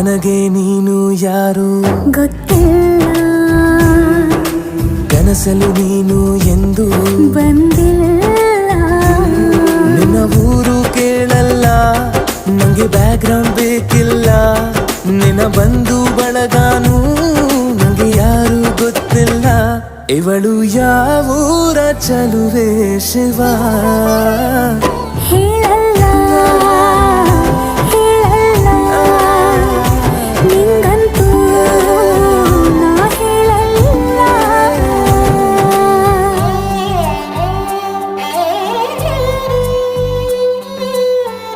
ನನಗೆ ನೀನು ಯಾರು ಗೊತ್ತಿಲ್ಲ, ಕನಸಲು ನೀನು ಎಂದು ಬಂದಿಲ್ಲ. ನಿನ್ನ ಊರು ಕೇಳಲ್ಲ, ನಂಗೆ ಬ್ಯಾಕ್ಗ್ರೌಂಡ್ ಬೇಕಿಲ್ಲ. ನಿನ್ನ ಬಂಧು ಬಳಗಾನು ನಂಗೆ ಯಾರು ಗೊತ್ತಿಲ್ಲ. ಇವಳು ಯಾವೂರ ಚಲುವೆ ಶಿವ.